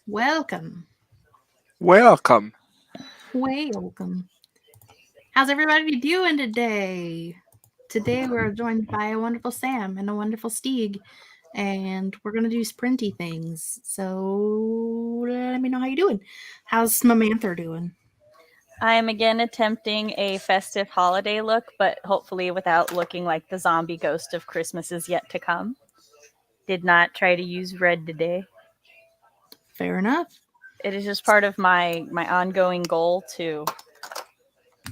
Welcome. Welcome. Welcome. How's everybody doing today? Today we're joined by a wonderful Sam and a wonderful Steeg, and we're gonna do sprinty things. So let me know how you're doing. How's Mamanther doing? I am again attempting a festive holiday look, but hopefully without looking like the zombie ghost of Christmas is yet to come. Did not try to use red today. Fair enough. It is just part of my ongoing goal to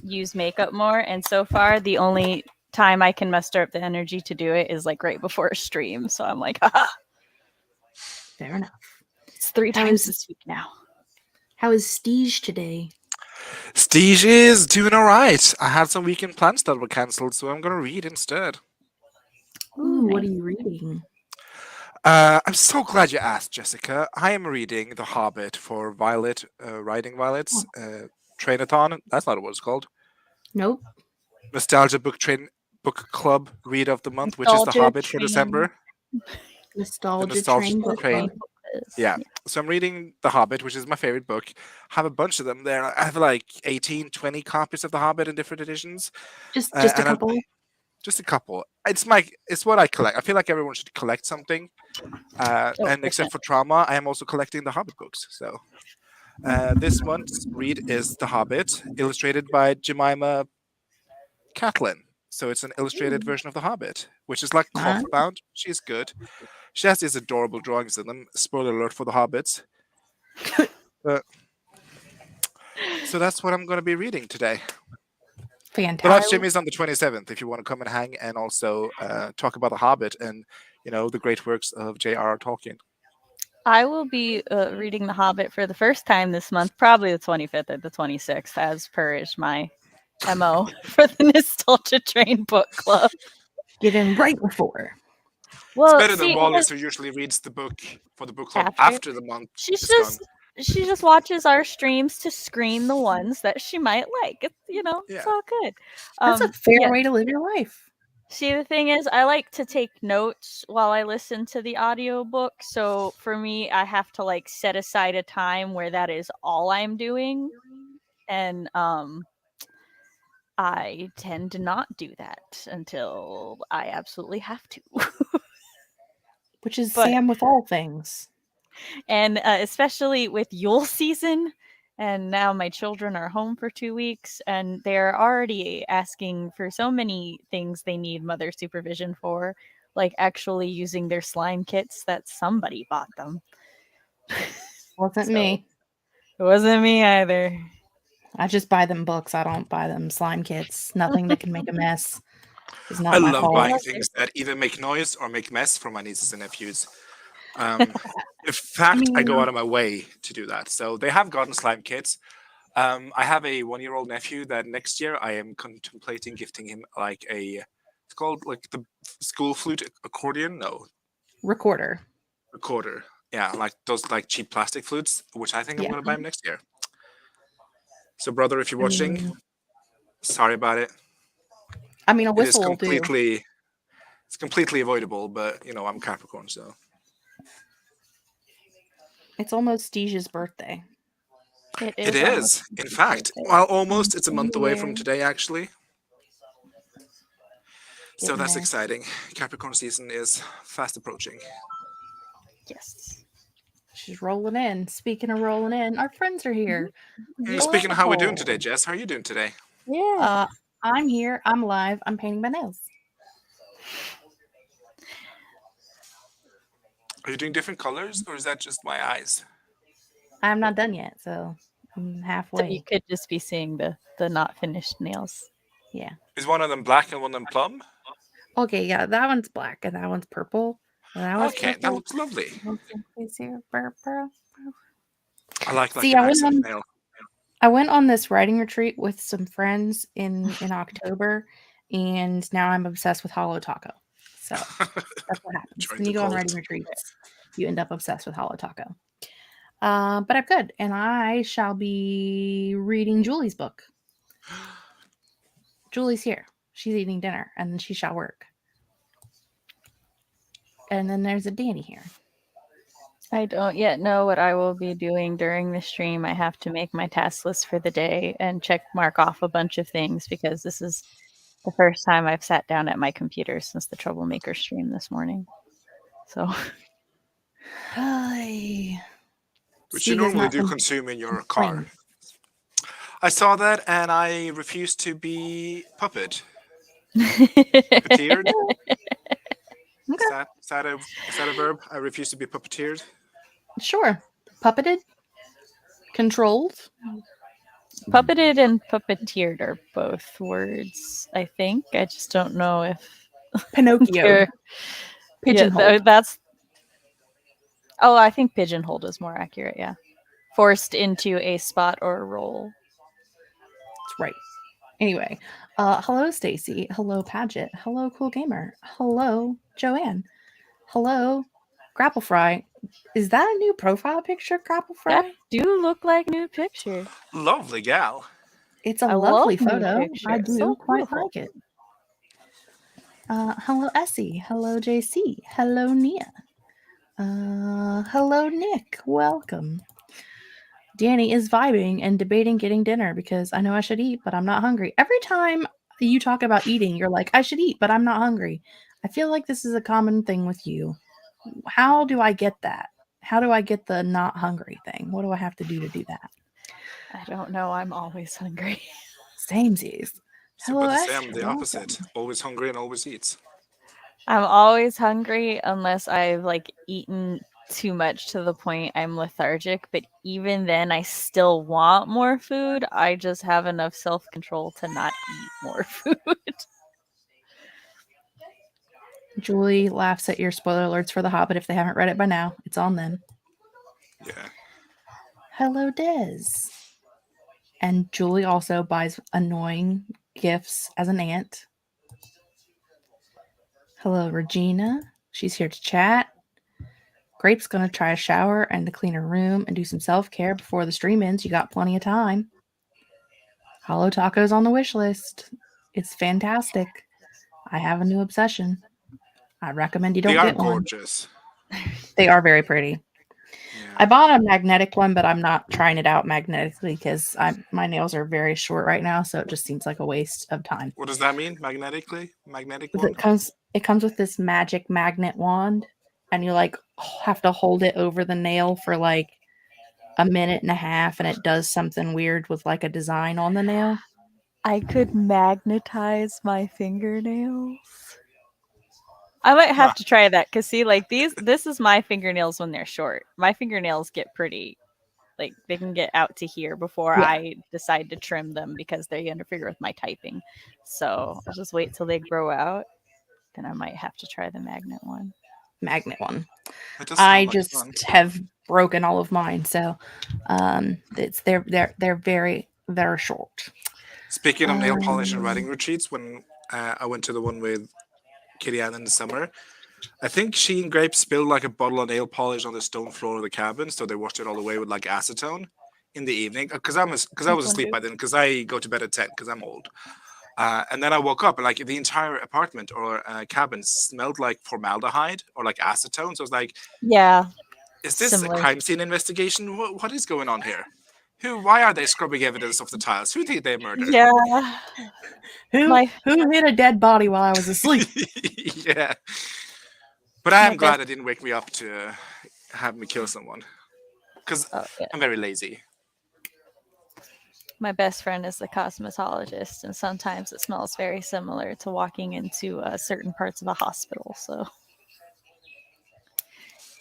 use makeup more, and so far the only time I can muster up the energy to do it is like right before a stream. So I'm like, haha. Fair enough. It's 3 How times is- this week now. How is Steege today? Steege is doing all right. I had some weekend plans that were cancelled, so I'm going to read instead. Ooh, what are nice. you reading? I'm so glad you asked, Jessica. I am reading The Hobbit for Violet, Riding Violet's Trainathon. That's not what it's called. Nope. Nostalgia Book Club Read of the Month, which is The Nostalgia Hobbit for Train. December. Nostalgia, Nostalgia Train book Train. club. Yeah. So I'm reading The Hobbit, which is my favorite book. I have a bunch of them there. I have like 18, 20 copies of The Hobbit in different editions. Just a and I'm- couple. Just a couple. It's what I collect. I feel like everyone should collect something. And except for trauma, I am also collecting the Hobbit books. So this month's read is The Hobbit, illustrated by Jemima Catlin. So it's an illustrated version of The Hobbit, which is like Nice. cloth bound. She's good. She has these adorable drawings in them. Spoiler alert for The Hobbits. So that's what I'm going to be reading today. The live Fantastic. stream is on the 27th if you want to come and hang and also talk about The Hobbit and, the great works of J.R.R. Tolkien. I will be reading The Hobbit for the first time this month, probably the 25th or the 26th, as per is my MO for the Nostalgia Train book club. Get in right before. Well, It's better than see, Wallace, who usually reads the book for the book club After? after the month she's is gone. she just watches our streams to screen the ones that she might like. It's Yeah. it's all good. That's a fair yeah. way to live your life. See, the thing is, I like to take notes while I listen to the audiobook. So for me, I have to like set aside a time where that is all I'm doing. And I tend to not do that until I absolutely have to. Which is But- Sam with all things. And especially with Yule season. And now my children are home for 2 weeks, and they're already asking for so many things they need mother supervision for, like actually using their slime kits that somebody bought them. Wasn't So- me. It wasn't me either. I just buy them books. I don't buy them slime kits. Nothing that can make a mess is not I my love fault. buying things that either make noise or make mess for my nieces and nephews. In fact, I go out of my way to do that. So they have gotten slime kits. I have a 1-year-old nephew that next year I am contemplating gifting him like it's called like the school flute accordion. No, Recorder. recorder. Yeah, like those like cheap plastic flutes, which I think I'm Yeah. going to buy him next year. So, brother, if you're watching, Mm. sorry about it. I mean, a It is whistle will do. it's completely avoidable, but I'm Capricorn, so It's almost Deja's birthday. It it is. is. almost In his fact, birthday. well, almost. It's a month away from Weird. today, actually. So Getting that's there. exciting. Capricorn season is fast approaching. Yes. She's rolling in. Speaking of rolling in, our friends are here. Speaking of how we're doing Yo. today, Jess, how are you doing today? Yeah. I'm here. I'm live. I'm painting my nails. Are you doing different colors, or is that just my eyes? I'm not done yet, so I'm So halfway. you could just be seeing the not finished nails. Yeah. Is one of them black and one of them plum? Okay, yeah, that one's black and that one's purple. And that one's Okay, that purple. looks lovely. Is here purple? I like See, an I went accent on- nail. I went on this writing retreat with some friends in October, and now I'm obsessed with Hollow Taco. So that's what happens Join when the you go on cult. writing retreats. You end up obsessed with Hollow Taco. But I'm good, and I shall be reading Julie's book. Julie's here. She's eating dinner, and then she shall work. And then there's a Danny here. I don't yet know what I will be doing during the stream. I have to make my task list for the day and mark off a bunch of things because this is the first time I've sat down at my computer since the Troublemaker stream this morning. So, Hi. Which you Stieg is normally not do consume in your car. complain. I saw that and I refused to be puppeteered. Okay. Is that a verb? I refuse to be puppeteered. Sure. Puppeted? Controlled? puppeted and puppeteered are both words, I think. I just don't know if Pinocchio. Pigeonholed. Yeah, that's. Oh, I think pigeonholed is more accurate. Yeah, forced into a spot or a role. That's right. Anyway, hello Stacy. Hello Paget. Hello Cool Gamer. Hello Joanne. Hello Grapplefry. Is that a new profile picture, Grapplefry? That do look like new picture. Lovely gal. It's a I lovely love new photo. picture. I do So quite beautiful. like it. Hello Essie. Hello JC. Hello Nia. Hello Nick. Welcome. Danny is vibing and debating getting dinner because I know I should eat, but I'm not hungry. Every time you talk about eating, you're like, I should eat, but I'm not hungry. I feel like this is a common thing with you. How do I get that? How do I get the not hungry thing? What do I have to do that? I don't know. I'm always hungry. Samesies. Hello, But Esther. Sam, the Welcome. opposite. Always hungry and always eats. I'm always hungry unless I've eaten too much to the point I'm lethargic, but even then I still want more food. I just have enough self-control to not eat more food. Julie laughs at your spoiler alerts for The Hobbit if they haven't read it by now. It's on them. Yeah. Hello, Des. And Julie also buys annoying gifts as an aunt. Hello, Regina. She's here to chat. Grape's going to try a shower and to clean her room and do some self-care before the stream ends. You got plenty of time. Hollow Taco's on the wish list. It's fantastic. I have a new obsession. I recommend you don't get one. They are gorgeous. They are very pretty. Yeah. I bought a magnetic one, but I'm not trying it out magnetically because my nails are very short right now, so it just seems like a waste of time. What does that mean? Magnetic wand? It comes with this magic magnet wand, and you have to hold it over the nail for a minute and a half, and it does something weird with a design on the nail. I could magnetize my fingernails. I might have to try that because see, this is my fingernails when they're short. My fingernails get pretty, they can get out to here before I decide to trim them because they interfere with my typing. So I'll just wait till they grow out. Then I might have to try the magnet one. I just have broken all of mine, so they're very short. Speaking of nail polish and writing retreats, when I went to the one with Kitty Ann in the summer, I think she and Grape spilled a bottle of nail polish on the stone floor of the cabin, so they washed it all away with acetone in the evening. Because I was asleep by then, because I go to bed at 10 because I'm old. And then I woke up and the entire apartment or cabin smelled like formaldehyde or acetone. So I was like, yeah, is this similar. a crime scene investigation? What is going on here? Why are they scrubbing evidence off the tiles? Who did they murder? Yeah. Who hit a dead body while I was asleep? Yeah. But I am glad it didn't wake me up to have me kill someone. Because I'm very lazy. My best friend is the cosmetologist, and sometimes it smells very similar to walking into certain parts of a hospital. So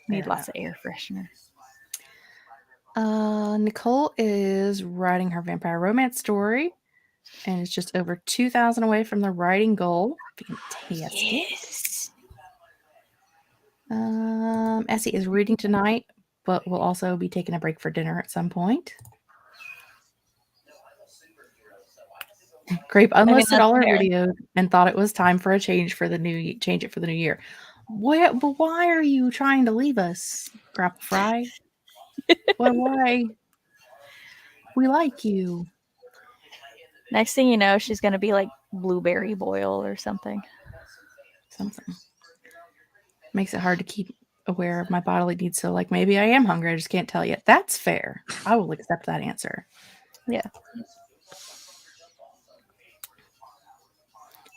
need lots of air freshener. Nicole is writing her vampire romance story, and it's just over 2,000 away from the writing goal. Fantastic. Yes. Essie is reading tonight, but will also be taking a break for dinner at some point. Grape unlisted all her videos and thought it was time for a change for the new year. But why are you trying to leave us, Grapple Fry? Why? We like you. Next thing you know, she's gonna be like Blueberry Boil or something. Makes it hard to keep aware of my bodily needs. So, like, maybe I am hungry. I just can't tell yet. That's fair. I will accept that answer. Yeah.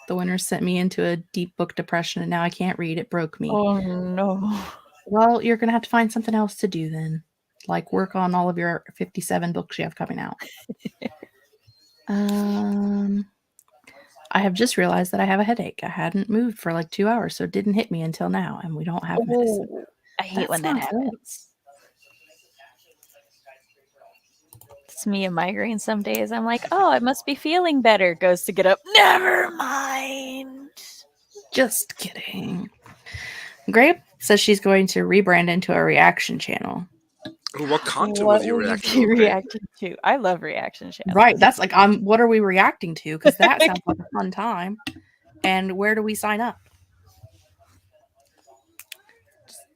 The winter sent me into a deep book depression, and now I can't read. It broke me. Oh no. Well, you're going to have to find something else to do then. Like work on all of your 57 books you have coming out. I have just realized that I have a headache. I hadn't moved for like 2 hours, so it didn't hit me until now, and we don't have medicine. Oh, I hate when that happens. It's me a migraine some days. I'm like, oh, I must be feeling better. Goes to get up. Never mind. Just kidding. Grape says she's going to rebrand into a reaction channel. What content What will you will react you to? be reacting to? I love reaction channels. Right. That's like, what are we reacting to? Because that sounds like a fun time. And where do we sign up?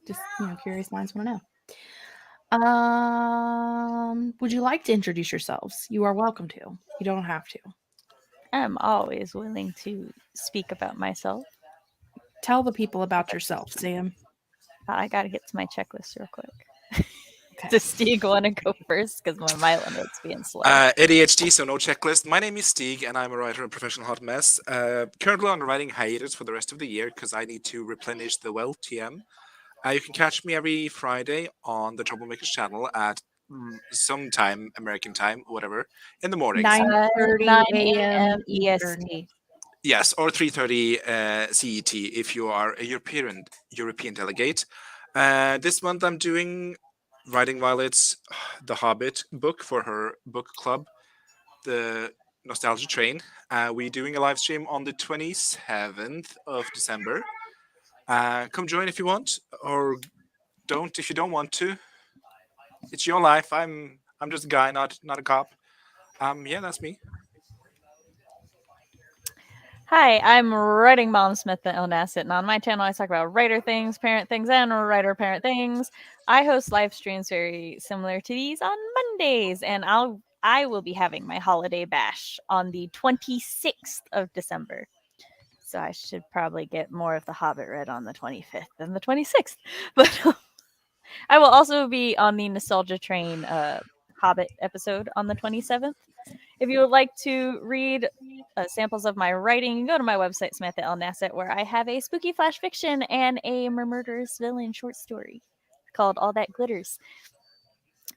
Just curious minds want to know. Would you like to introduce yourselves? You are welcome to. You don't have to. I'm always willing to speak about myself. Tell the people about yourself, Sam. I got to get to my checklist real quick. Okay. Does Stieg want to go first? Because my Mylanet's being slow. ADHD, so no checklist. My name is Stieg, and I'm a writer and professional hot mess. Currently on writing hiatus for the rest of the year because I need to replenish the well TM. You can catch me every Friday on the Troublemakers channel at sometime American time, whatever, in the mornings. 9:30 a.m. EST. Yes, or 3:30 CET if you are a European delegate. This month I'm doing Writing Violet's The Hobbit book for her book club, the Nostalgia Train. We're doing a live stream on the 27th of December. Come join if you want, or don't if you don't want to. It's your life. I'm just a guy, not a cop. Yeah, that's me. Hi, I'm Writing Mom Smith the Ilnasset, and on my channel I talk about writer things, parent things, and writer-parent things. I host live streams very similar to these on Mondays, and I will be having my holiday bash on the 26th of December. So I should probably get more of The Hobbit read on the 25th than the 26th. But I will also be on the Nostalgia Train Hobbit episode on the 27th. If you would like to read samples of my writing, go to my website, Samantha L. Nassett, where I have a spooky flash fiction and a murderous villain short story called All That Glitters.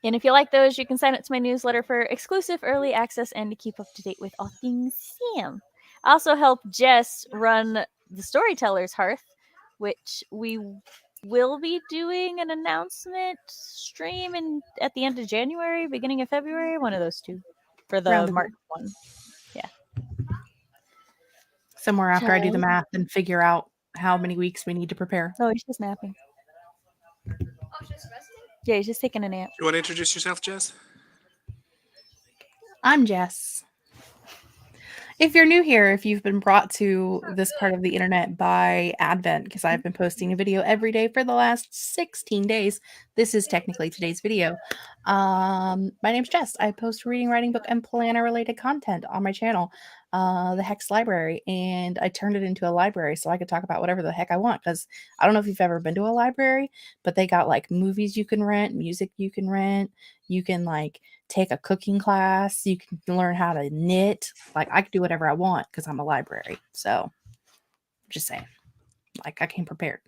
And if you like those, you can sign up to my newsletter for exclusive early access and to keep up to date with all things Sam. I also help Jess run the Storytellers Hearth, which we will be doing an announcement stream at the end of January, beginning of February, one of those two. For the March one. Yeah. Somewhere after I do the math and figure out how many weeks we need to prepare. Oh, he's just napping. Yeah, he's just taking a nap. You want to introduce yourself, Jess? I'm Jess. If you're new here, if you've been brought to this part of the internet by Advent, because I've been posting a video every day for the last 16 days, this is technically today's video. My name's Jess. I post reading, writing, book, and planner-related content on my channel, the Hex Library, and I turned it into a library so I could talk about whatever the heck I want, because I don't know if you've ever been to a library, but they got like movies you can rent, music you can rent, you can like take a cooking class, you can learn how to knit. Like I can do whatever I want because I'm a library. So just saying, like I came prepared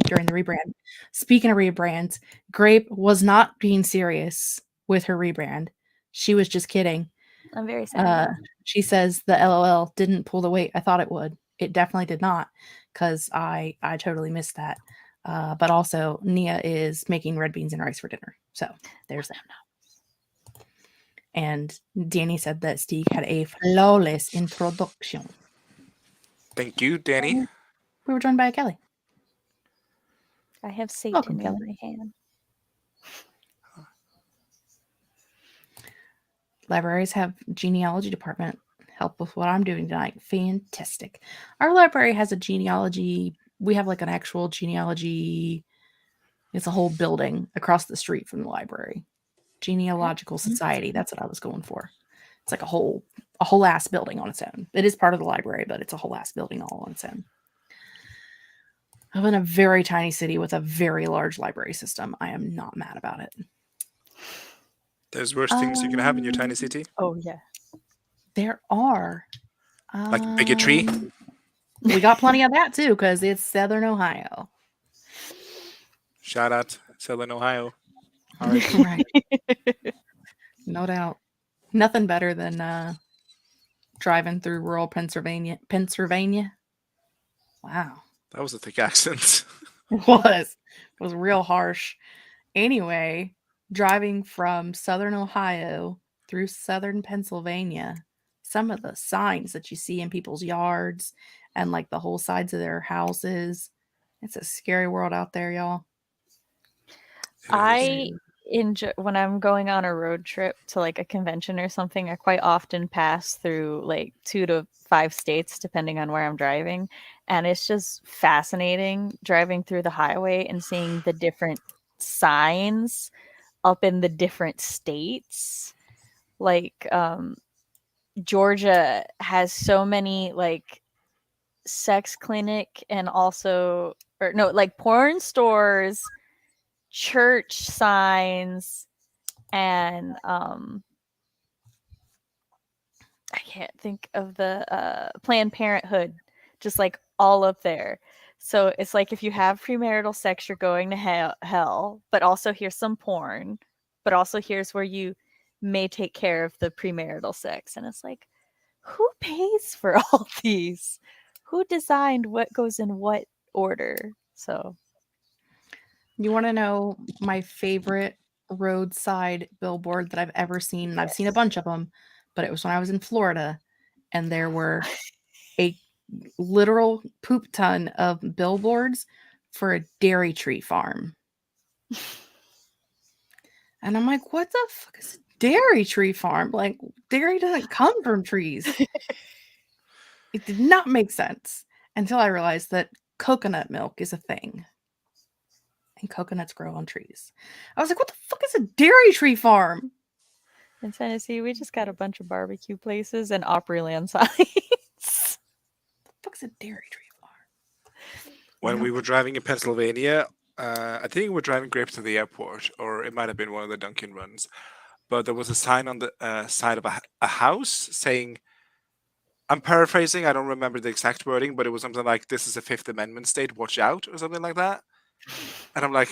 during the rebrand. Speaking of rebrands, Grape was not being serious with her rebrand. She was just kidding. I'm very sad. She says the LOL didn't pull the weight I thought it would. It definitely did not, because I totally missed that. But also Nia is making red beans and rice for dinner. So there's that. And Danny said that Stieg had a flawless introduction. Thank you, Danny. We were joined by Kelly. I have Satan Welcome, in Kelly. my hand. Libraries have genealogy department. Help with what I'm doing tonight. Fantastic. Our library has a genealogy. We have like an actual genealogy. It's a whole building across the street from the library. Genealogical Society. That's what I was going for. It's like a whole ass building on its own. It is part of the library, but it's a whole ass building all on its own. I live in a very tiny city with a very large library system. I am not mad about it. There's worse things you can have in your tiny city. Oh yeah. There are. Like bigotry. We got plenty of that too, because it's Southern Ohio. Shout out Southern Ohio. Right. No doubt. Nothing better than driving through rural Pennsylvania. Wow. That was a thick accent. It was. It was real harsh. Anyway, driving from Southern Ohio through Southern Pennsylvania, some of the signs that you see in people's yards and like the whole sides of their houses. It's a scary world out there, y'all. I enjoy when I'm going on a road trip to like a convention or something. I quite often pass through like 2 to 5 states, depending on where I'm driving, and it's just fascinating driving through the highway and seeing the different signs up in the different states. Like Georgia has so many like sex clinic and also or no like porn stores, church signs, and I can't think of the Planned Parenthood, just like all up there. So it's like if you have premarital sex, you're going to hell, but also here's some porn, but also here's where you may take care of the premarital sex. And it's like, who pays for all these? Who designed what goes in what order? So you want to know my favorite roadside billboard that I've ever seen? And I've seen a bunch of them, but it was when I was in Florida, and there were a literal poop ton of billboards for a dairy tree farm. And I'm like, what the fuck is a dairy tree farm? Like, dairy doesn't come from trees. It did not make sense until I realized that coconut milk is a thing. And coconuts grow on trees. I was like, what the fuck is a dairy tree farm? in Tennessee, we just got a bunch of barbecue places and Opryland signs. What the fuck's a dairy tree farm? When we were driving in Pennsylvania, I think we were driving grapes to the airport, or it might have been one of the Dunkin' runs. But there was a sign on the side of a house saying, I'm paraphrasing, I don't remember the exact wording, but it was something like, this is a Fifth Amendment state, watch out, or something like that. And I'm like,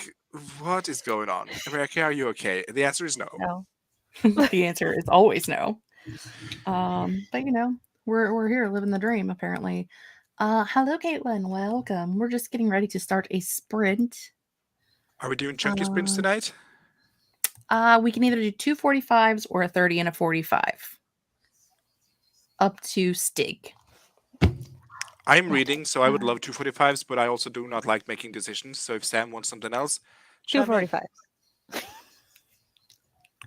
what is going on? America, are you okay? The answer is no. No. The answer is always no. But you know, we're here living the dream, apparently. Hello, Caitlin. Welcome. We're just getting ready to start a sprint. Are we doing chunky sprints tonight? We can either do 2 45s or a 30 and a 45. Up to Stig. I'm reading, so I would love 2 45s, but I also do not like making decisions. So if Sam wants something else, 2 45.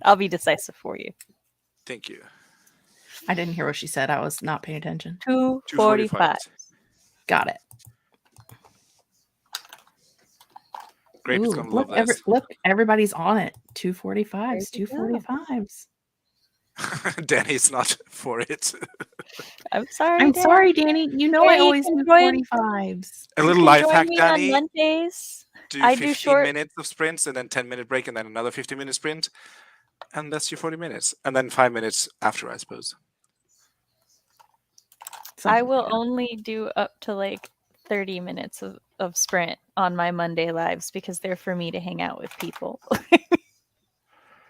I'll be decisive for you. Thank you. I didn't hear what she said. I was not paying attention. 2 45. Got it. Grape is gonna love this. Look, everybody's on it. 2 45s. 2 45s. Danny's not for it. I'm sorry. I'm sorry, Danny. You know I always do 45s. A little life hack, me Danny. On Mondays. Do I 15 do short minutes of sprints and then 10-minute break and then another 15-minute sprint. And that's your 40 minutes. And then 5 minutes after, I suppose. I will only do up to like 30 minutes of sprint on my Monday lives because they're for me to hang out with people.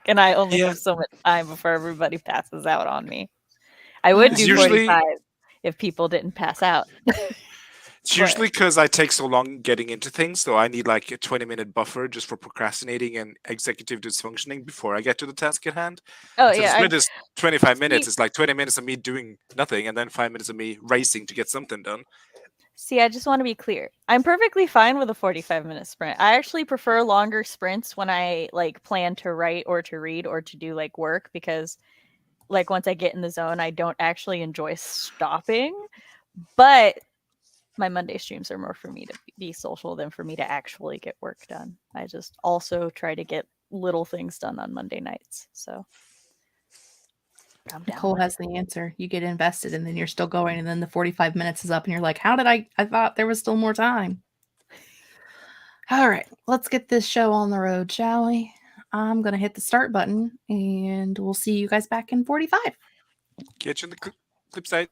And I only have so much time before everybody passes out on me. I would do 45 if people didn't pass out. It's usually because I take so long getting into things, so I need like a 20-minute buffer just for procrastinating and executive dysfunctioning before I get to the task at hand. Oh, so yeah. the sprint is 25 minutes. It's like 20 minutes of me doing nothing and then 5 minutes of me racing to get something done. See, I just want to be clear. I'm perfectly fine with a 45-minute sprint. I actually prefer longer sprints when I like plan to write or to read or to do like work because like once I get in the zone, I don't actually enjoy stopping. But my Monday streams are more for me to be social than for me to actually get work done. I just also try to get little things done on Monday nights. So Nicole has the answer. You get invested and then you're still going and then the 45 minutes is up and you're like, how did I thought there was still more time. All right, let's get this show on the road, shall we? I'm going to hit the start button, and we'll see you guys back in 45. Catch you in the clip site.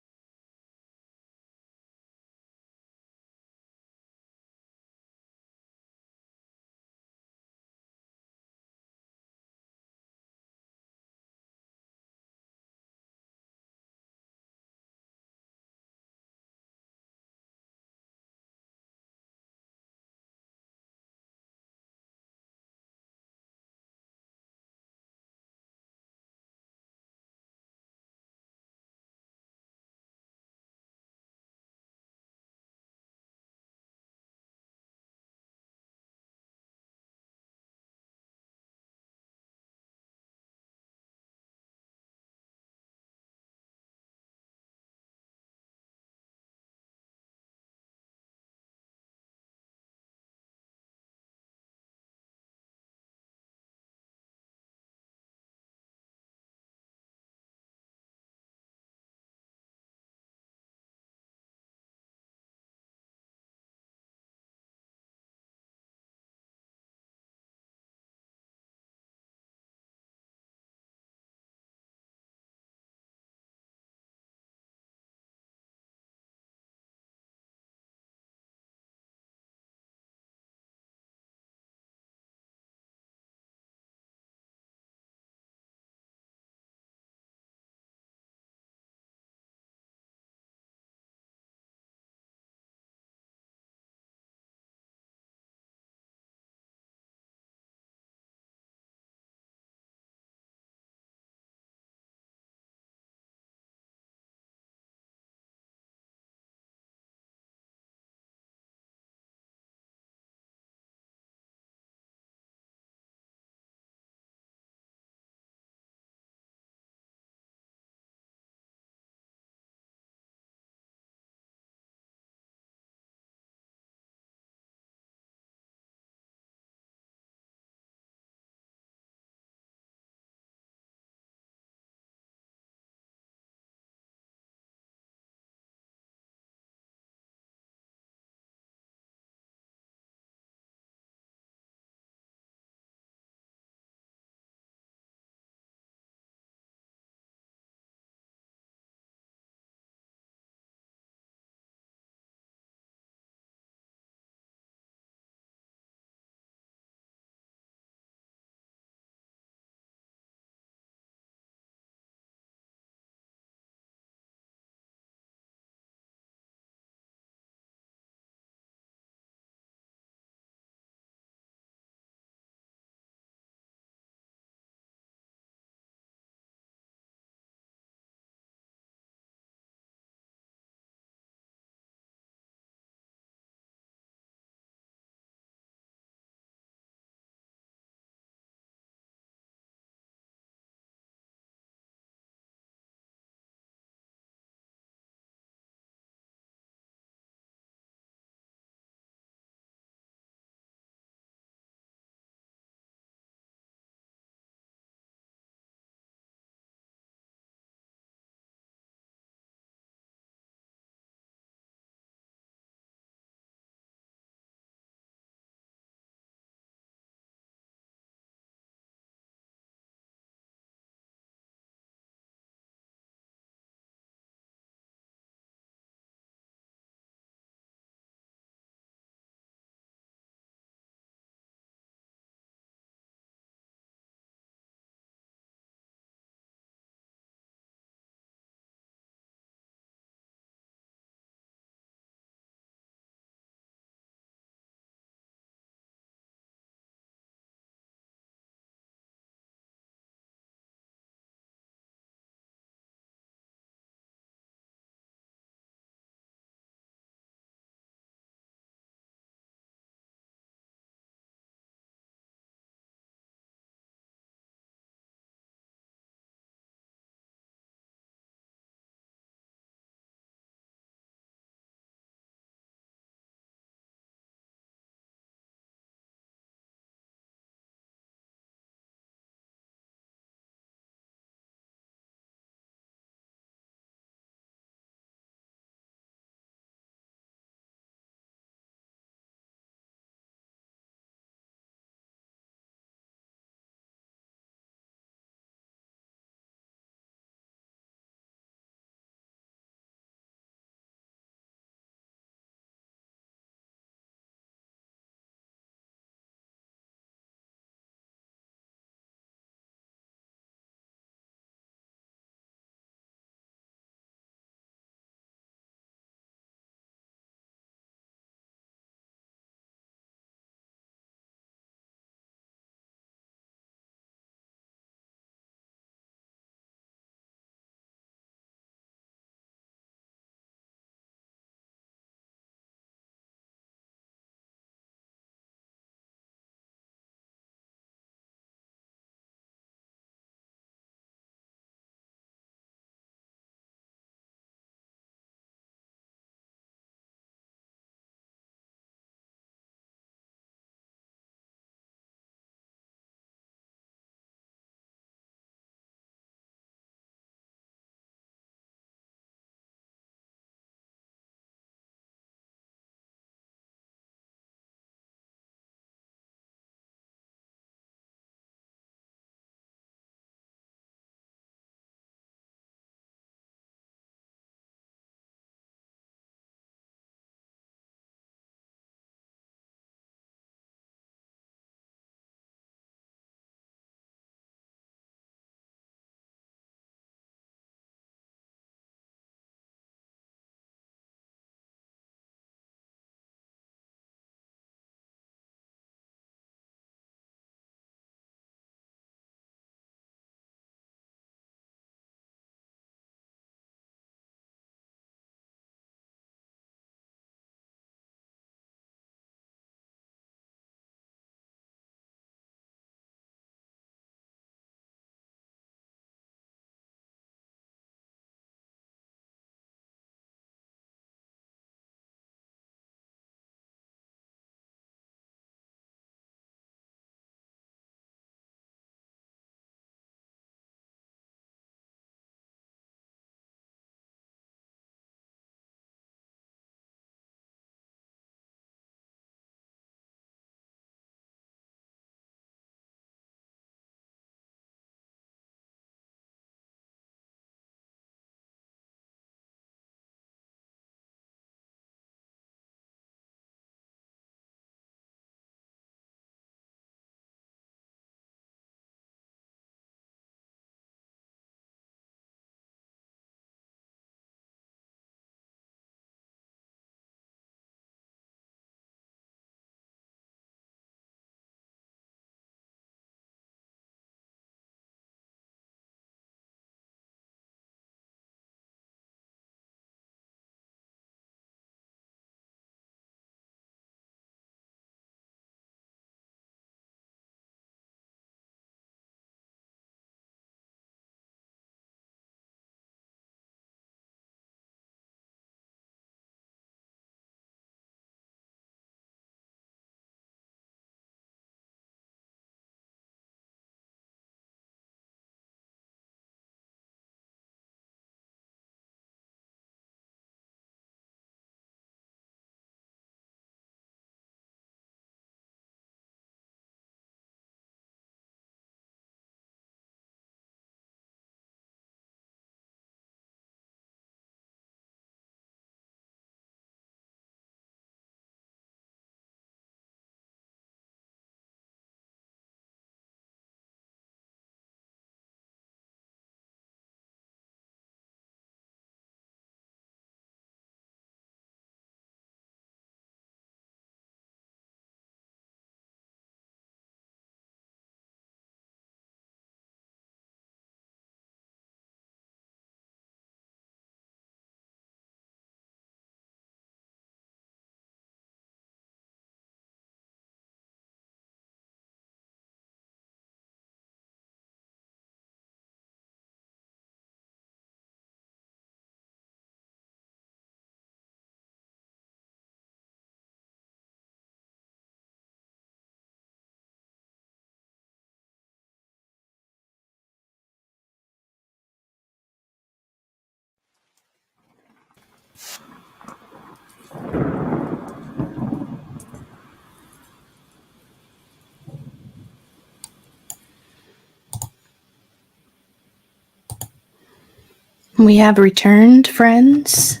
We have returned, friends.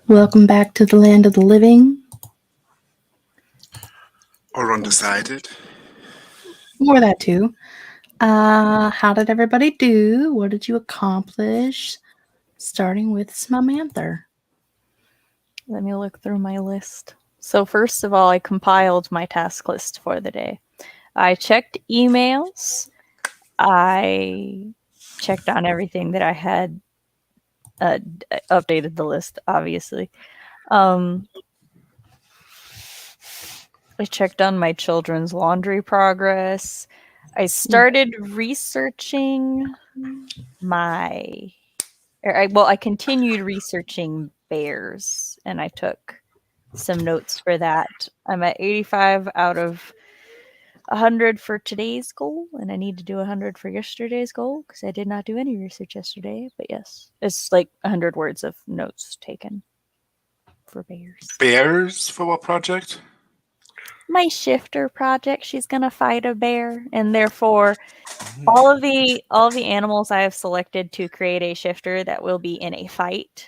Welcome back to the land of the living. Or undecided. Or that too. How did everybody do? What did you accomplish? Starting with Samantha. Let me look through my list. So first of all, I compiled my task list for the day. I checked emails. I checked on everything that I had updated the list, obviously. I checked on my children's laundry progress. I started researching I continued researching bears, and I took some notes for that. I'm at 85 out of 100 for today's goal, and I need to do 100 for yesterday's goal because I did not do any research yesterday. But yes, it's like 100 words of notes taken for bears. Bears for what project? My shifter project. She's gonna fight a bear, and therefore all of the animals I have selected to create a shifter that will be in a fight.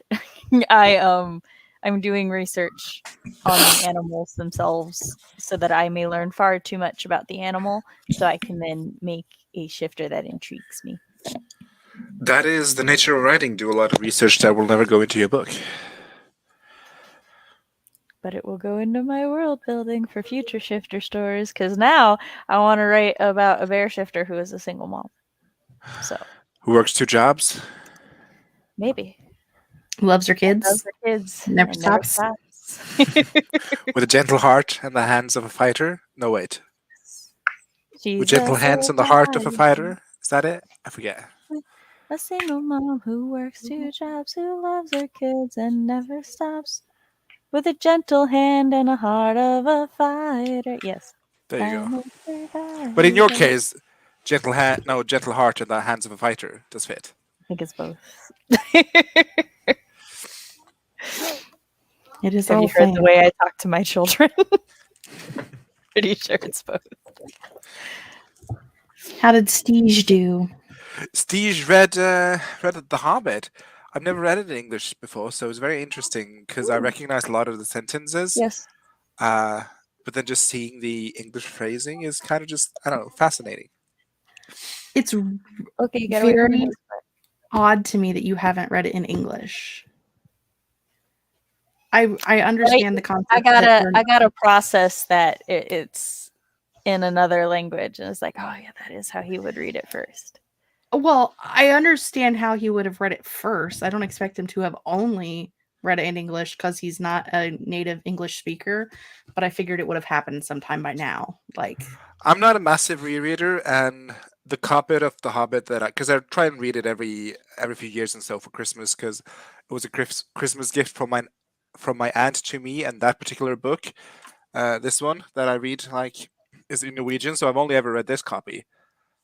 I'm doing research on the animals themselves so that I may learn far too much about the animal so I can then make a shifter that intrigues me. That is the nature of writing. Do a lot of research that will never go into your book. But it will go into my world building for future shifter stories, because now I want to write about a bear shifter who is a single mom. So Who works 2 jobs? maybe. Loves her kids. Loves her kids. Never and stops. With a gentle heart and the hands of a fighter? No, wait. She's With gentle hands and the heart of a fighter? Is that it? I forget. A single mom who works 2 jobs, who loves her kids and never stops. With a gentle hand and a heart of a fighter. Yes. There you go. But in your case, gentle heart and the hands of a fighter does fit. I think it's both. It is Have all you heard fame. the way I talk to my children? Pretty sure it's both. How did Steege do? Steege read The Hobbit. I've never read it in English before, so it was very interesting because I recognized a lot of the sentences. Yes. But then just seeing the English phrasing is kind of just, I don't know, fascinating. It's okay. You gotta very wait for odd to me that you haven't read it in English. I understand the concept. I gotta process that it's in another language, and it's like, oh yeah, that is how he would read it first. Well, I understand how he would have read it first. I don't expect him to have only read it in English because he's not a native English speaker, but I figured it would have happened sometime by now. Like, I'm not a massive rereader, and the copy of The Hobbit because I try and read it every few years and so for Christmas, because it was a Christmas gift from my aunt to me, and that particular book, this one that I read is in Norwegian, so I've only ever read this copy.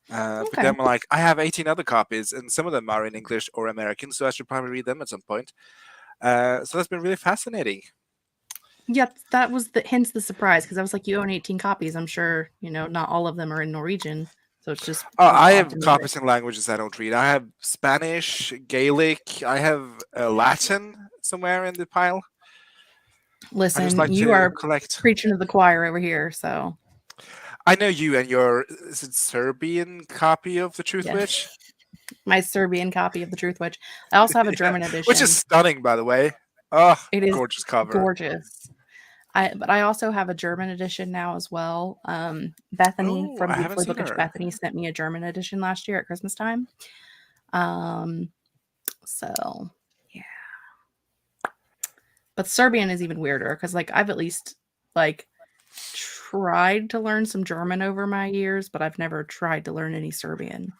But then I'm like, I have 18 other copies, and some of them are in English or American, so I should probably read them at some point. So that's been really fascinating. Yeah, that was hence the surprise, because I was like, you own 18 copies. I'm sure, not all of them are in Norwegian. So it's just... I have copies in languages I don't read. I have Spanish, Gaelic, I have Latin somewhere in the pile. Listen, you are preaching to the choir over here, so... I know you and your Serbian copy of The Truth Witch? My Serbian copy of The Truth Witch. I also have a German edition. Which is stunning, by the way. Oh, it is gorgeous cover. Gorgeous. But I also have a German edition now as well. Bethany from Beautifully Bookish Bethany sent me a German edition last year at Christmas time. So, yeah. But Serbian is even weirder because, I've at least, tried to learn some German over my years, but I've never tried to learn any Serbian.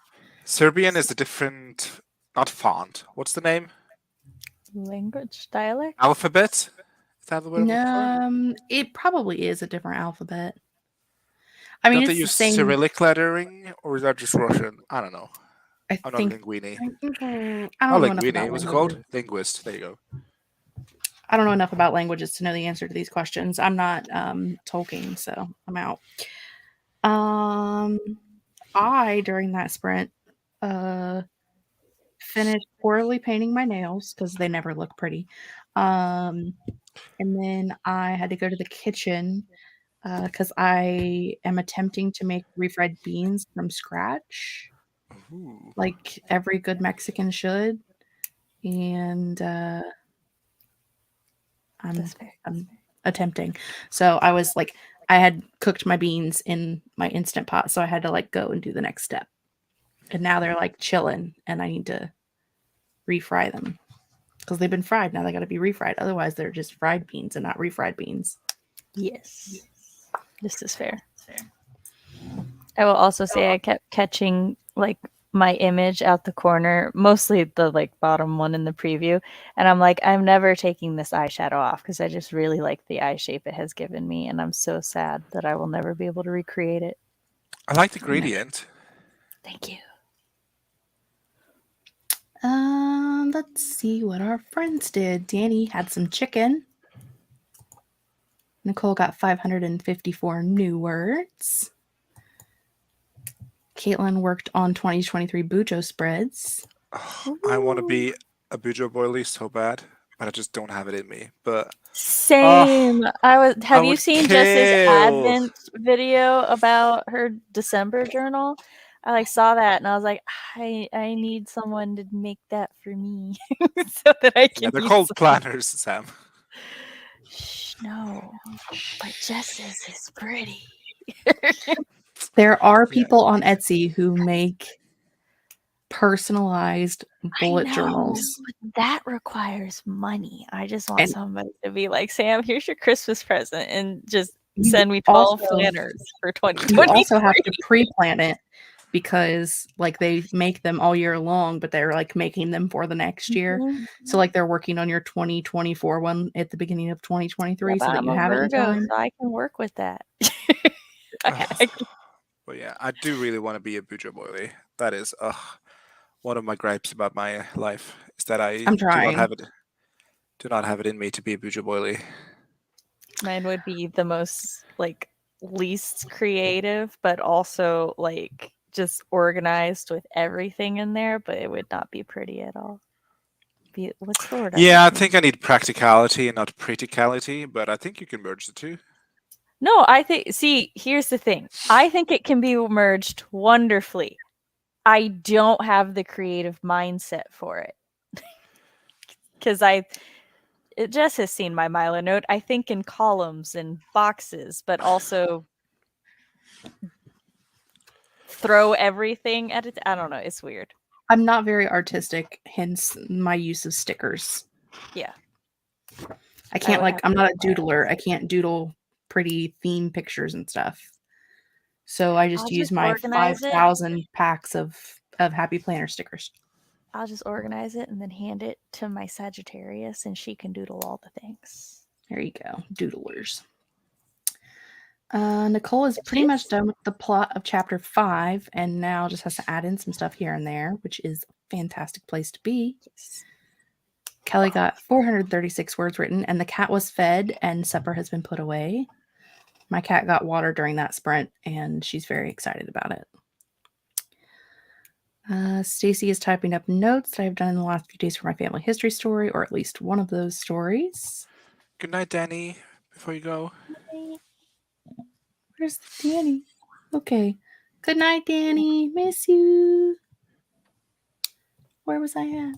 Serbian is a different, not font. What's the name? Language, dialect? Alphabet? Is that the word? No, it probably is a different alphabet. I mean, don't they use Cyrillic lettering, or is that just Russian? I don't know. I'm not linguini. I don't know enough about what's it called? Linguist. There you go. I don't know enough about languages to know the answer to these questions. I'm not Tolkien, so I'm out. I, during that sprint, finished poorly painting my nails because they never look pretty. And then I had to go to the kitchen because I am attempting to make refried beans from scratch, Ooh. like every good Mexican should. And I'm attempting. So I was like, I had cooked my beans in my Instant Pot, so I had to like go and do the next step. And now they're like chilling, and I need to refry them because they've been fried. Now they got to be refried. Otherwise, they're just fried beans and not refried beans. Yes, this is fair. I will also say I kept catching like my image out the corner, mostly the like bottom one in the preview, and I'm like, I'm never taking this eyeshadow off because I just really like the eye shape it has given me, and I'm so sad that I will never be able to recreate it. I like the gradient. Thank you. Let's see what our friends did. Danny had some chicken. Nicole got 554 new words. Caitlin worked on 2023 Bujo spreads. Oh, I want to be a Bujo boilie so bad, but I just don't have it in me. But Same. Have you would seen Jess's kill. Advent video about her December journal? I like saw that and I was like, I need someone to make that for me so that I can. Yeah, they're use called some. planners, Sam. Shh, no, but Jess's is pretty. There are people on Etsy who make personalized bullet journals. But that requires money. I just want somebody to be like, Sam, here's your Christmas present, and just send me 12 planners for 2020. You also have to pre-plan it because like they make them all year long, but they're like making them for the next year. Mhm. So like they're working on your 2024 one at the beginning of 2023 Yeah, so that I'm you a have it in Virgo, time. so I can work with that. But yeah, I do really want to be a Bujo boilie. That is one of my gripes about my life is that I I'm trying. do not have it in me to be a Bujo boilie. Mine would be the most like least creative, but also like just organized with everything in there, but it would not be pretty at all. What's the word? Yeah, I think I need practicality and not pretticality, but I think you can merge the two. No, see, here's the thing. I think it can be merged wonderfully. I don't have the creative mindset for it. Because Jess has seen my Milo note. I think in columns and boxes, but also throw everything at it. I don't know. It's weird. I'm not very artistic, hence my use of stickers. Yeah. I can't I'm not a doodler. I can't doodle pretty theme pictures and stuff. So I just use my 5,000 packs of Happy Planner stickers. I'll just organize it and then hand it to my Sagittarius and she can doodle all the things. There you go. Doodlers. Nicole is pretty much done with the plot of chapter 5 and now just has to add in some stuff here and there, which is a fantastic place to be. Yes. Kelly got 436 words written and the cat was fed and supper has been put away. My cat got water during that sprint and she's very excited about it. Stacy is typing up notes that I've done in the last few days for my family history story, or at least one of those stories. Good night, Danny, before you go. Where's Danny? Okay. Good night, Danny. Miss you. Where was I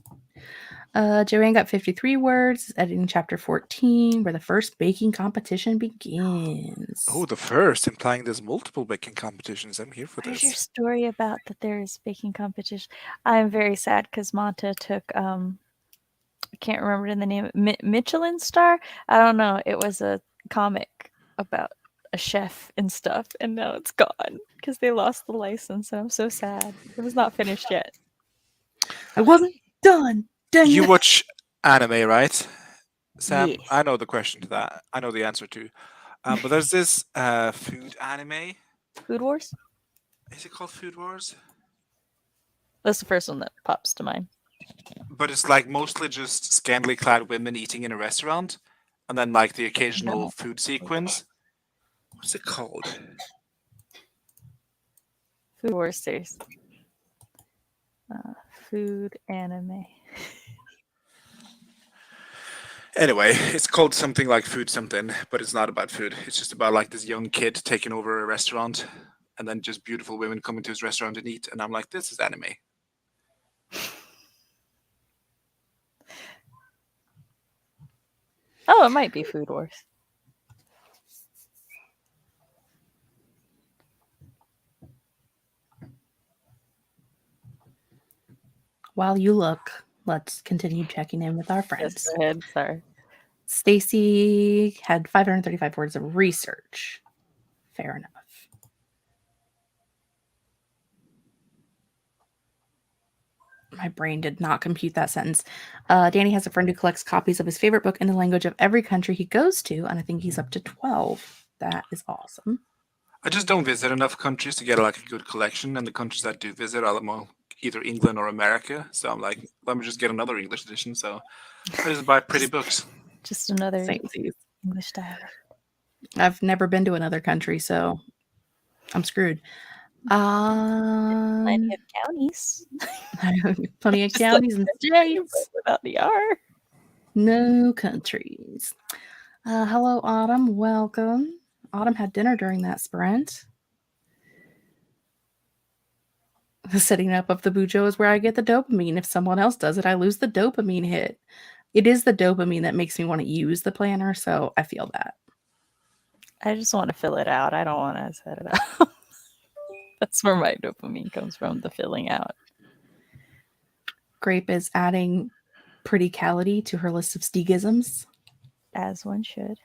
at? Joanne got 53 words, editing chapter 14, where the first baking competition begins. Oh, the first, implying there's multiple baking competitions. I'm here for this. Where's your story about that there's baking competition? I'm very sad because Monta took, I can't remember the name, Michelin Star? I don't know. It was a comic about a chef and stuff, and now it's gone because they lost the license, and I'm so sad. It was not finished yet. I wasn't done. You watch anime, right, Sam? Yes. I know the question to that. I know the answer to. But there's this food anime. Food Wars? Is it called Food Wars? That's the first one that pops to mind. But it's like mostly just scantily clad women eating in a restaurant, and then like the occasional food sequence. What's it called? Food Wars series. food anime. Anyway, it's called something like Food Something, but it's not about food. It's just about like this young kid taking over a restaurant, and then just beautiful women coming to his restaurant and eat. And I'm like, this is anime. Oh, it might be Food Wars. While you look, let's continue checking in with our Yes, friends. go ahead. Sorry. Stacy had 535 words of research. Fair enough. My brain did not compute that sentence. Danny has a friend who collects copies of his favorite book in the language of every country he goes to, and I think he's up to 12. That is awesome. I just don't visit enough countries to get like a good collection, and the countries I do visit are more either England or America. So I'm like, let me just get another English edition. So I just buy pretty books. Just another Samesies. English dialect. I've never been to another country, so I'm screwed. Plenty of counties. Plenty of Just counties like and states. without the R. No countries. Hello, Autumn. Welcome. Autumn had dinner during that sprint. The setting up of the bujo is where I get the dopamine. If someone else does it, I lose the dopamine hit. It is the dopamine that makes me want to use the planner, so I feel that. I just want to fill it out. I don't want to set it up. That's where my dopamine comes from, the filling out. Grape is adding prettycality to her list of Steegisms. As one should.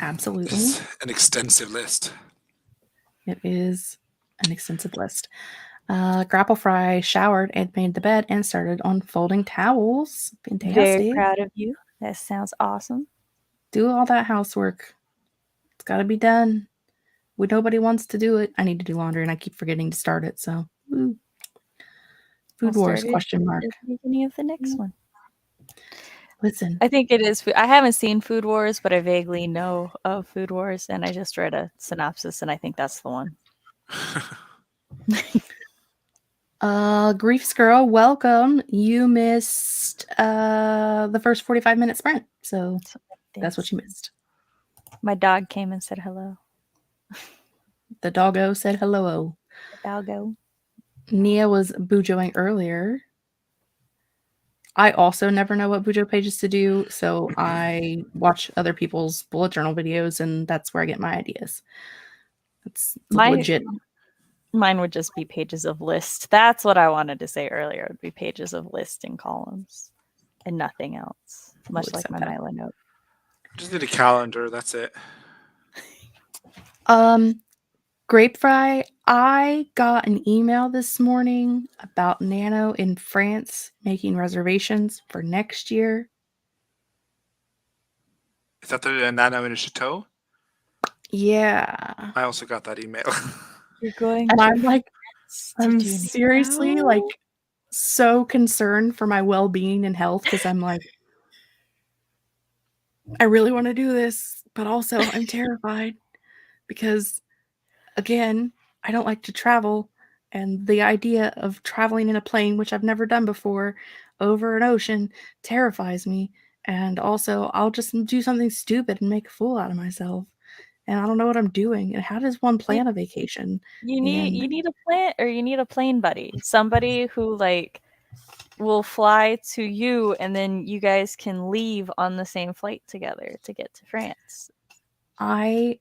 Absolutely. It's an extensive list. It is an extensive list. Grapple Fry showered and made the bed and started on folding towels. Fantastic. Very proud of you. That sounds awesome. Do all that housework. It's got to be done. When nobody wants to do it, I need to do laundry and I keep forgetting to start it. So, Food Wars, question mark. At the beginning of the next one. Listen. I think it is. I haven't seen Food Wars, but I vaguely know of Food Wars, and I just read a synopsis, and I think that's the one. Griefs Girl, welcome. You missed the first 45-minute sprint, so that's what you missed. My dog came and said hello. The doggo said hello. The doggo. Nia was bujoing earlier. I also never know what bujo pages to do, so I watch other people's bullet journal videos, and that's where I get my ideas. It's legit. Mine would just be pages of list. That's what I wanted to say earlier. It would be pages of list and columns and nothing else. Much like my Milo note. Just need a calendar. That's it. Grape Fry, I got an email this morning about Nano in France making reservations for next year. Is that the Nano in a Chateau? Yeah. I also got that email. You're going and I'm like, I'm do seriously now? like so concerned for my well-being and health because I'm like, I really want to do this, but also I'm terrified because, again, I don't like to travel, and the idea of traveling in a plane, which I've never done before, over an ocean terrifies me. And also, I'll just do something stupid and make a fool out of myself. And I don't know what I'm doing. And how does one plan a vacation? You need a plane buddy. Somebody who like will fly to you and then you guys can leave on the same flight together to get to France. I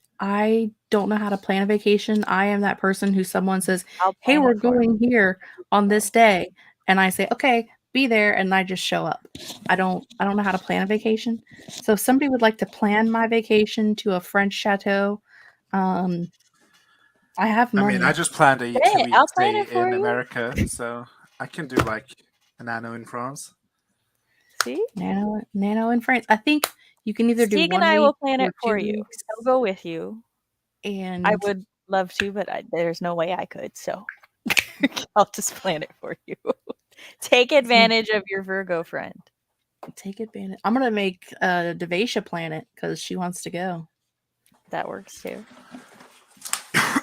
don't know how to plan a vacation. I am that person who someone says, hey, plan we're it for going here on this day. And I say, okay, be there. And I just show up. I don't know how to plan a vacation. So if somebody would like to plan my vacation to a French chateau, I have money. I mean, I just planned a 2-week I'll plan stay it for in you. America, so I can do like a Nano in France. See? Nano in France. I think you can either do Stieg 1 and I week will plan or it for 2 you. weeks. I'll go with you. And I would love to, but there's no way I could. So I'll just plan it for you. Take advantage of your Virgo friend. Take advantage. I'm gonna make Devasha plan it because she wants to go. That works too.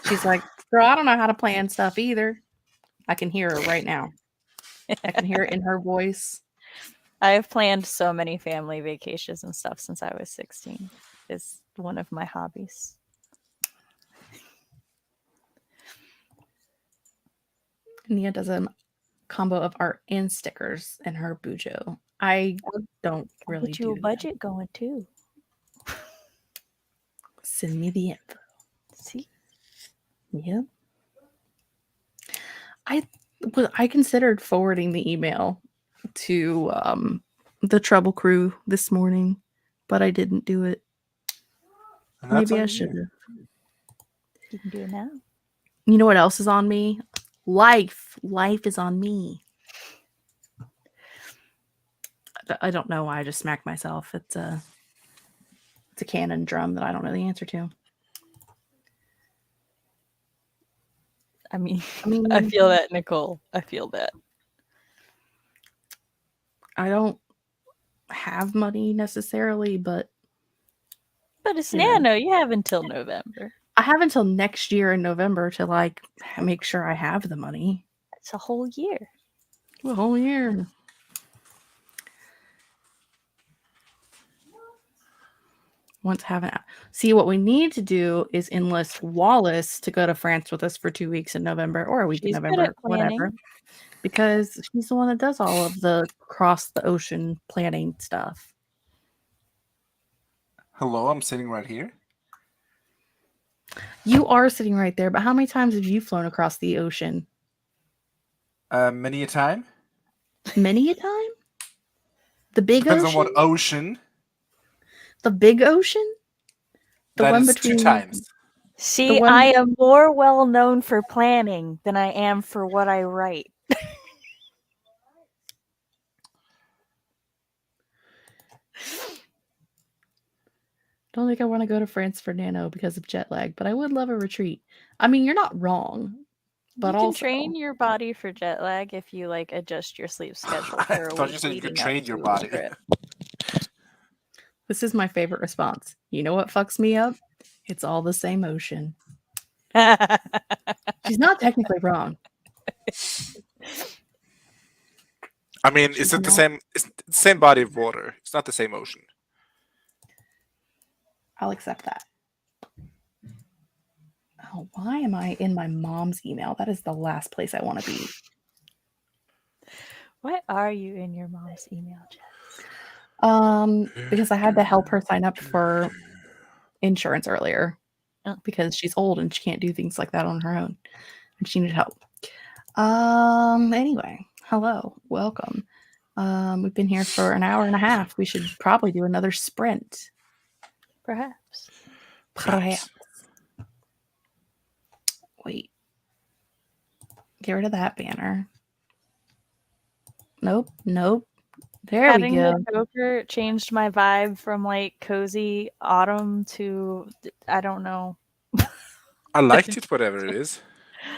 She's like, girl, I don't know how to plan stuff either. I can hear her right now. I can hear it in her voice. I have planned so many family vacations and stuff since I was 16. It's one of my hobbies. Nia does a combo of art and stickers in her Bujo. I don't really Get you a do budget going too. that. Send me the info. See? Yeah. I considered forwarding the email to the Trouble Crew this morning, but I didn't do it. And that's Maybe I on should you. have. You can do it now. You know what else is on me? Life. Life is on me. I don't know why I just smacked myself. It's a cannon drum that I don't know the answer to. I mean, I feel that, Nicole. I feel that. I don't have money necessarily, but it's Nano. You have until November. I have until next year in November to like make sure I have the money. It's a whole year. A whole year. See, what we need to do is enlist Wallace to go to France with us for 2 weeks in November or a week in November, whatever. Because she's the one that does all of the cross the ocean planning stuff. Hello, I'm sitting right here. You are sitting right there, but how many times have you flown across the ocean? Many a time. Many a time? The big Depends ocean? on what ocean. The big ocean? The one between 2 times. See, I am more well known for planning than I am for what I write. Don't think I want to go to France for Nano because of jet lag, but I would love a retreat. I mean, you're not wrong. But you can also train your body for jet lag if you like adjust your sleep schedule for a I thought week. you said you could leading up train your to body. the trip. This is my favorite response. You know what fucks me up? It's all the same ocean. She's not technically wrong. I mean, is it the same? It's the same body of water. It's not the same ocean. I'll accept that. Oh, why am I in my mom's email? That is the last place I want to be. Why are you in your mom's email, Jess? Because I had to help her sign up for insurance earlier. Because she's old and she can't do things like that on her own. And she needed help. Anyway, hello. Welcome. We've been here for an hour and a half. We should probably do another sprint. Perhaps. Wait. Get rid of that banner. Nope. There Having we go. the Joker changed my vibe from like cozy autumn to I don't know. I liked it, whatever it is.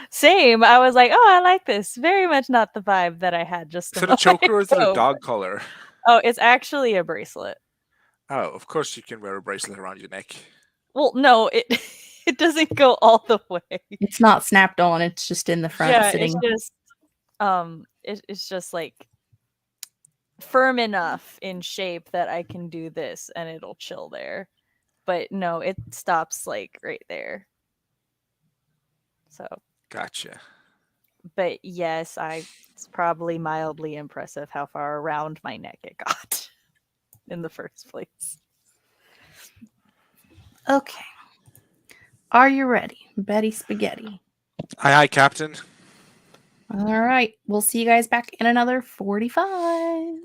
Same. I was like, oh, I like this. Very much not the vibe that I had just Is it a choker or is it a dog collar? Oh, it's actually a bracelet. Oh, of course you can wear a bracelet around your neck. Well, no, it doesn't go all the way. It's not snapped on. It's just in the front sitting. It's just like firm enough in shape that I can do this and it'll chill there. But no, it stops like right there. So gotcha. But yes, it's probably mildly impressive how far around my neck it got in the first place. Okay. Are you ready, Betty Spaghetti? Aye, Captain. All right. We'll see you guys back in another 45.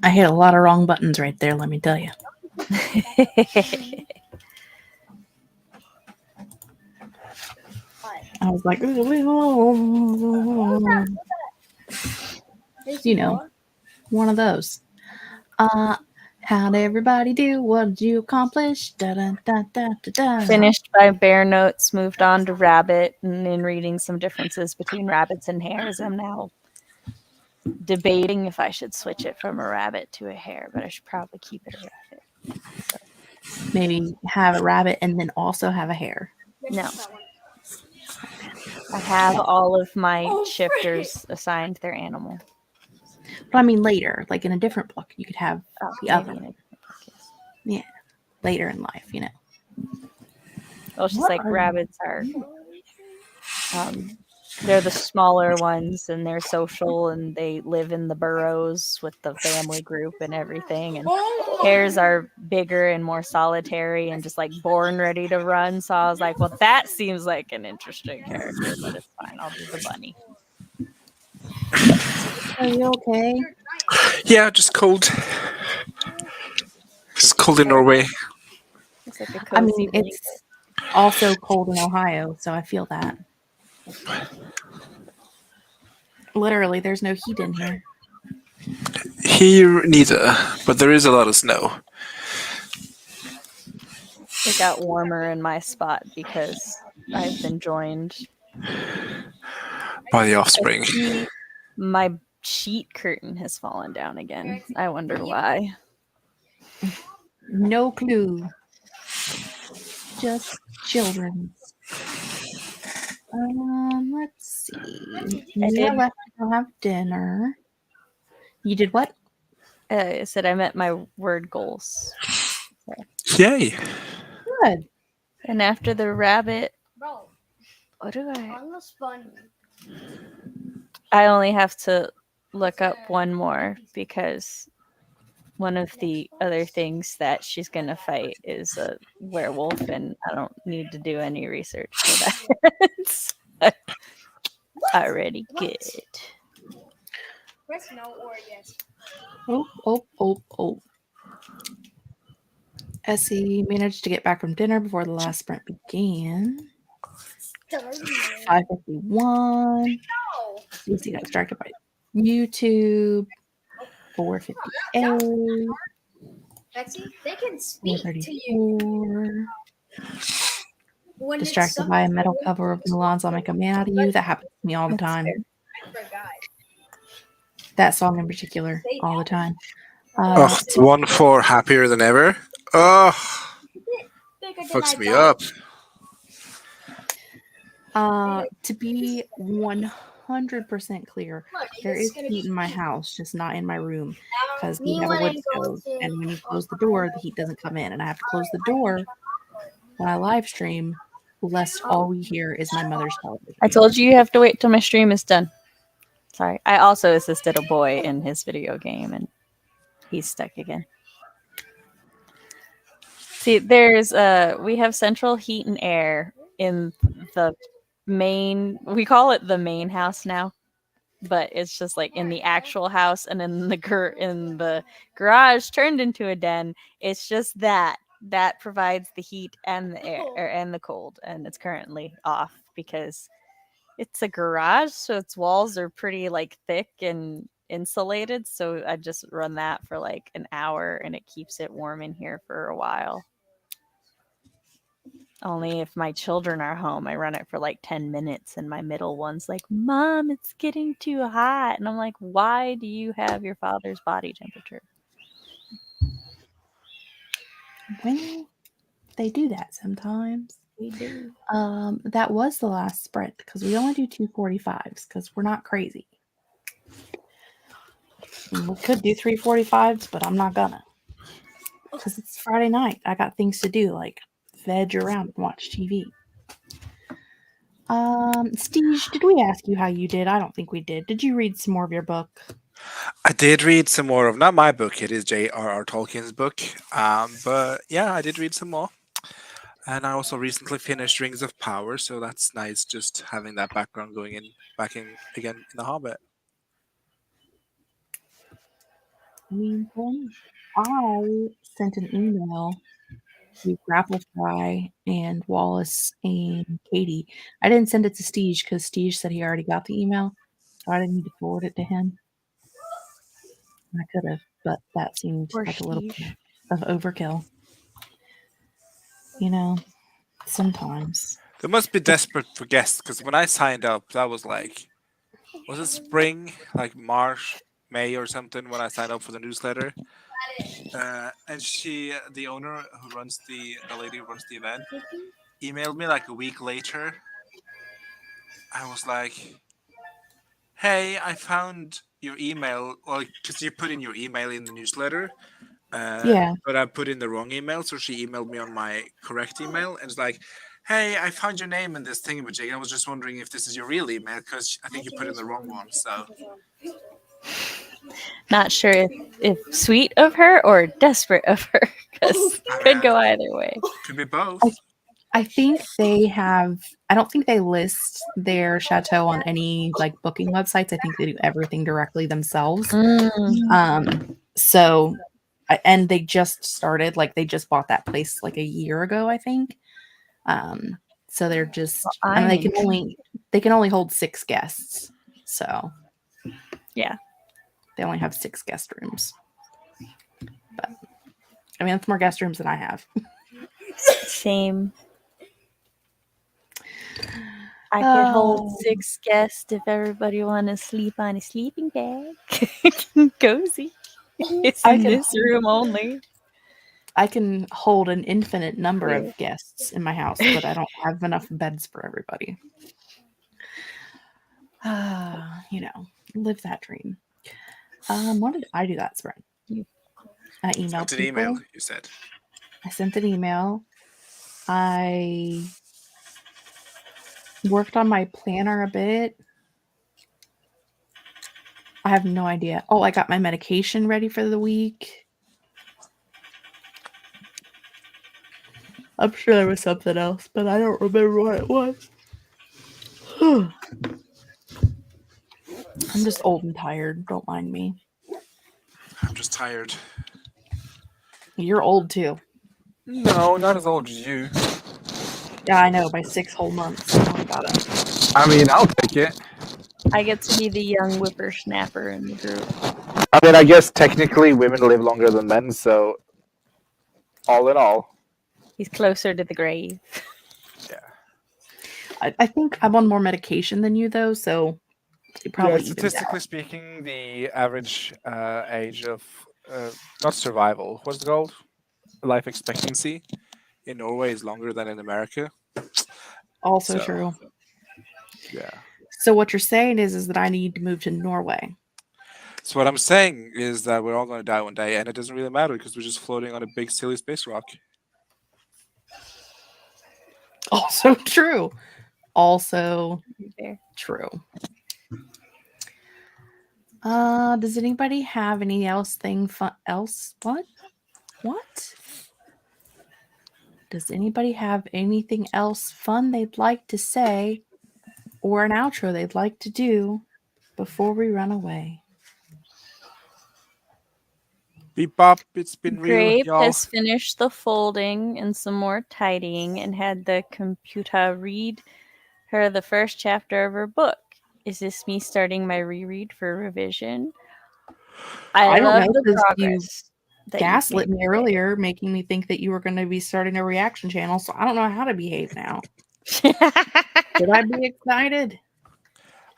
I hit a lot of wrong buttons right there, let me tell you. I was like, you know, one of those. How'd everybody do? What did you accomplish? Da, da, da, da, da, da. Finished by Bear Notes, moved on to Rabbit, and in reading some differences between rabbits and hares, I'm now debating if I should switch it from a rabbit to a hare, but I should probably keep it a rabbit. So. Maybe have a rabbit and then also have a hare. No. I have all of my shifters assigned their animal. But I mean later, like in a different book, you could have the other. In a different book, yes. Yeah, later in life, you know. Well, it's just like rabbits are, they're the smaller ones, and they're social, and they live in the burrows with the family group and everything. And hares are bigger and more solitary and just like born ready to run. So I was like, well, that seems like an interesting character, but it's fine. I'll do the bunny. Are you okay? Yeah, just cold. It's cold in Norway. It's like a I cozy mean, blanket. it's also cold in Ohio, so I feel that. Literally, there's no heat in here. Here, neither, but there is a lot of snow. It got warmer in my spot because I've been joined By the offspring. My sheet curtain has fallen down again. I wonder why. No clue. Just children. Let's see. Mia left to go have dinner. You did what? I said I met my word goals. Yay. Good. And after the rabbit, what do I? I only have to look up one more because one of the other things that she's going to fight is a werewolf, and I don't need to do any research for that. Already good. Press no or yes. Oh. Essie managed to get back from dinner before the last sprint began. 5:51. Lucy got distracted by YouTube. 4:58. Betsy, they can speak to 4:34. you. Distracted by a metal cover of Milan's I'll Make a Man Out of You. That happens to me all the time. That song in particular, all the time. One for Happier Than Ever. Oh, fucks me up. To be 100% clear, there is heat in my house, just not in my room, because we have a wood stove, and when you close the door, the heat doesn't come in, and I have to close the door when I live stream, lest all we hear is my mother's television. I told you have to wait till my stream is done. Sorry. I also assisted a boy in his video game, and he's stuck again. See, there's we have central heat and air in the main, we call it the main house now, but it's just like in the actual house, and in the garage turned into a den. It's just that provides the heat and the air and the cold, and it's currently off because it's a garage, so its walls are pretty like thick and insulated, so I just run that for like an hour, and it keeps it warm in here for a while. Only if my children are home, I run it for like 10 minutes, and my middle one's like, Mom, it's getting too hot. And I'm like, why do you have your father's body temperature? Well, they do that sometimes. We do. That was the last sprint, because we only do 245s, because we're not crazy. We could do 345s, but I'm not gonna. Because it's Friday night. I got things to do, like veg around and watch TV. Steve, did we ask you how you did? I don't think we did. Did you read some more of your book? I did read some more of, not my book, it is J.R.R. Tolkien's book. But yeah, I did read some more. And I also recently finished Rings of Power, so that's nice just having that background back in again in The Hobbit. I mean, I sent an email to Grapplefry and Wallace and Katie. I didn't send it to Steege because Steege said he already got the email, so I didn't need to forward it to him. I could have, but that seemed Poor like a little bit Steege. of overkill. You know, sometimes. They must be desperate for guests because when I signed up, that was like, was it spring, like March, May or something when I signed up for the newsletter? And she, the owner who runs the lady who runs the event, emailed me like a week later. I was like, "Hey, I found your email, well, because you put in your email in the newsletter, Yeah. but I put in the wrong email, so she emailed me on my correct email, and it's like, hey, I found your name in this thingamajig. I was just wondering if this is your real email, because I think you put in the wrong one, so." Not sure if sweet of her or desperate of her, because could go either way. Could be both. I think they have. I don't think they list their chateau on any like booking websites. I think they do everything directly themselves. So, and they just started. Like they just bought that place like a year ago, I think. So they're just, and they can only hold 6 guests. So, yeah, they only have 6 guest rooms. But I mean, that's more guest rooms than I have. Same. I could hold 6 guests if everybody want to sleep on a sleeping bag. Cozy. It's in this room only. I can hold an infinite number of guests in my house, but I don't have enough beds for everybody. You know, live that dream. When did I do that, Spring? I emailed an email, you said. I sent an email. I worked on my planner a bit. I have no idea. Oh, I got my medication ready for the week. I'm sure there was something else, but I don't remember what it was. I'm just old and tired. Don't mind me. I'm just tired. You're old too. No, not as old as you. Yeah, I know. By 6 whole months. Tell me about it. I mean, I'll take it. I get to be the young whippersnapper in the group. I mean, I guess technically women live longer than men, so all in all. He's closer to the grave. Yeah. I think I'm on more medication than you, though, so it probably statistically speaking, the average age of, not survival, what's it called? Life expectancy in Norway is longer than in America. Also true. Yeah. So what you're saying is that I need to move to Norway. So what I'm saying is that we're all going to die one day, and it doesn't really matter because we're just floating on a big silly space rock. Also true. Also true. Does anybody have any fun? What? Does anybody have anything else fun they'd like to say, or an outro they'd like to do before we run away? Beep bop, it's been real, Grape y'all. has finished the folding and some more tidying and had the computer read her the first chapter of her book. Is this me starting my reread for revision? I love don't know, the progress. You gaslit me earlier, making me think that you were going to be starting a reaction channel, so I don't know how to behave now. Should I be excited?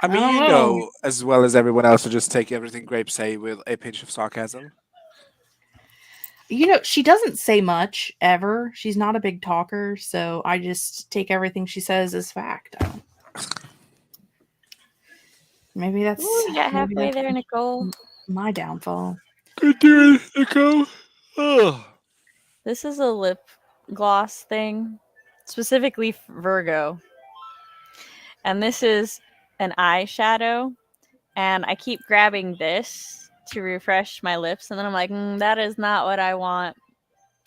I mean, you know, as well as everyone else, to just take everything Grape say with a pinch of sarcasm. You know, she doesn't say much ever. She's not a big talker, so I just take everything she says as fact. Maybe that's. Ooh, you got halfway there, Nicole. My downfall. Good doing, Nicole. Oh. This is a lip gloss thing, specifically Virgo. And this is an eyeshadow. And I keep grabbing this to refresh my lips. And then I'm like, that is not what I want.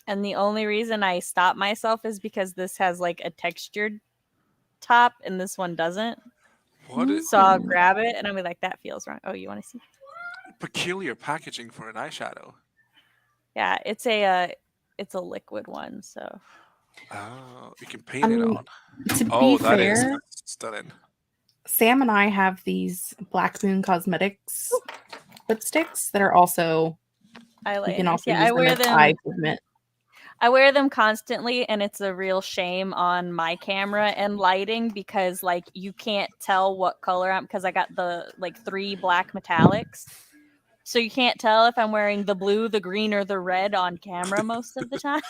And the only reason I stop myself is because this has like a textured top and this one doesn't. So I'll grab it and I'll be like, that feels wrong. Oh, you want to see? peculiar packaging for an eyeshadow. Yeah, it's a liquid one, so. Oh, you can paint it on. To Oh, be that is fair, stunning. Sam and I have these Black Moon Cosmetics lipsticks that are also. You can Eyeliners. also Yeah, use I them wear as them. eye pigment. I wear them constantly, and it's a real shame on my camera and lighting because like you can't tell what color I'm because I got the like 3 black metallics. So you can't tell if I'm wearing the blue, the green, or the red on camera most of the time.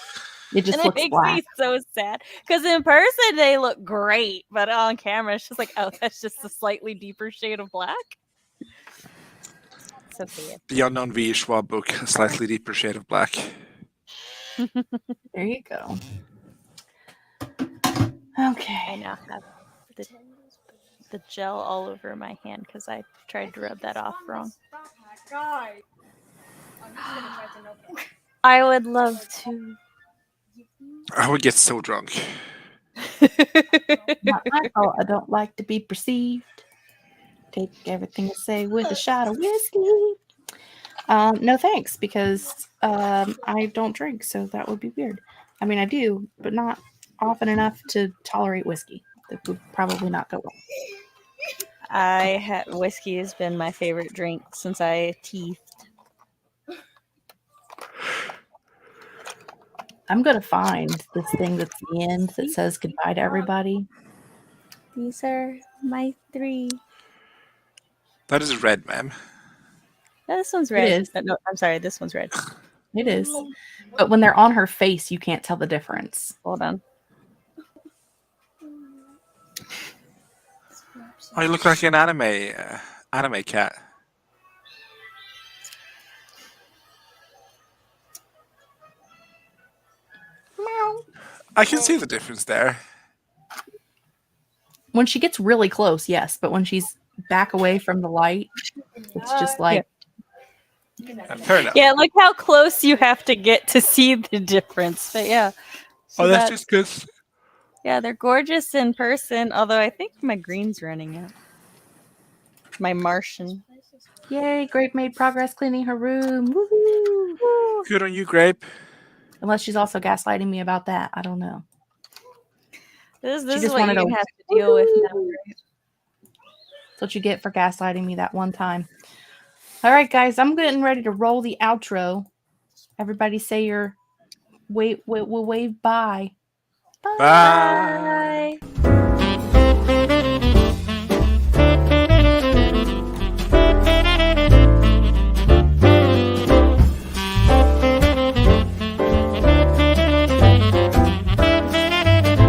It just And it looks makes black. me so sad. Because in person they look great, but on camera it's just like, oh, that's just a slightly deeper shade of black. So bad. The Unknown V. Schwab book, a slightly deeper shade of black. There you go. I Okay. now have the gel all over my hand because I tried to rub that off wrong. I would love to. I would get so drunk. Not my fault. I don't like to be perceived. Take everything I say with a shot of whiskey. No thanks, because I don't drink, so that would be weird. I mean, I do, but not often enough to tolerate whiskey. That would probably not go well. Whiskey has been my favorite drink since I teethed. I'm gonna find this thing that's the end that says goodbye to everybody. These are my 3. That is red, ma'am. No, this one's red. It is. No, I'm sorry, this one's red. It is. But when they're on her face, you can't tell the difference. Hold on. Oh, you look like an anime cat. I can see the difference there. When she gets really close, yes, but when she's back away from the light, it's just like Fair enough. Yeah, look how close you have to get to see the difference. But yeah. So Oh, that's just good. Yeah, they're gorgeous in person, although I think my green's running out. My Martian. yay, Grape made progress cleaning her room. Woohoo! Good on you, Grape. Unless she's also gaslighting me about that. I don't know. This She is just what wanted you're to- gonna have to deal with now. That's what you get for gaslighting me that one time. All right, guys, I'm getting ready to roll the outro. Everybody say your we'll wave bye. Bye. Bye.